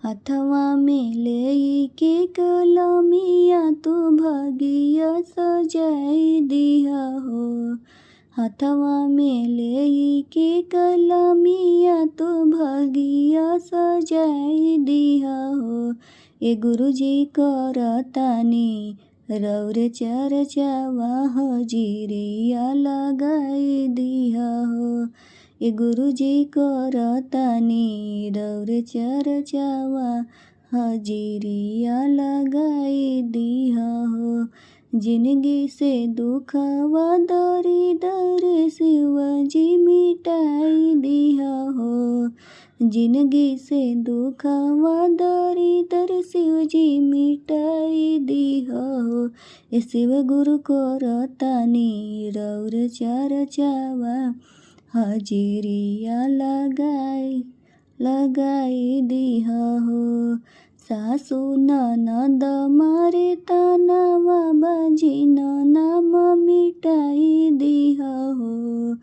हथवा में लेके कलमिया तू भगिया सजाई दिया हो। हथवा में लेके कलमिया तू भगिया सजाई दिया हो। ए गुरुजी करतानी रौरे चरचवा हजिरिया लगाई दिया हो। ए गुरुजी करतानी रौरे चरचवा हजिरिया लगाई दिया हो। जिंदगी से दुखवा दरिदर शिवजी मिटाई दिया हो। जिंदगी से दुखवा दरिदर शिवजी मिटाई दिया हो। ए शिव गुरु करतानी रौरे चरचवा हजिरिया लगाई दिया हो। सासु ननद मारे तनवा बाजिन नाम मिटाई दिया हो।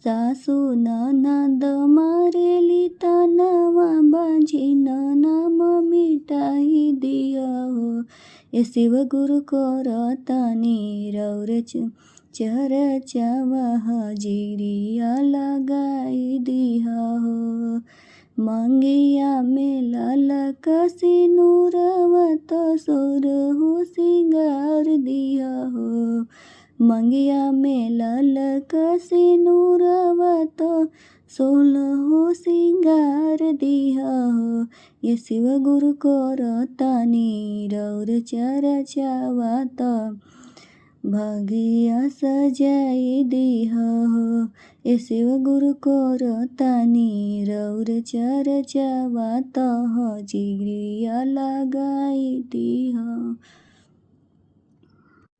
सासु ननद मारेली तनवा बाजिन नाम मिटाई दिया हो। ए शिव गुरु करतानी रौरे चरचवा हजिरिया लगाई दिया हो। मंगिया में लालक सिनुरवा तो सोरहु सिंगार दिया हो। मंगिया में लालक सिनुरवा तो सोलहु सिंगार दिया हो। ये शिव गुरु करतानी रौरे चरचवा तो भगिया सजाई दिया हो। ए शिव गुरु करतानी रौरे चरचवा तो हजिरिया लगाई दिया।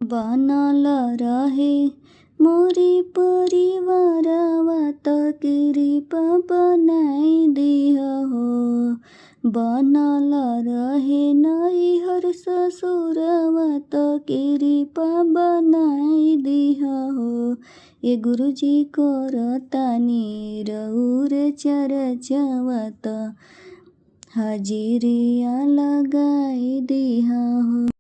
बनल रहे मोरी परिवारवा तो कृपा बनाई दिया हो। बनल रहे नैहर ससुरवा तो कृपा बनाई दिया हो। ए गुरुजी करतानी रौरे चरचवा तो हजिरिया लगाई दिया हो।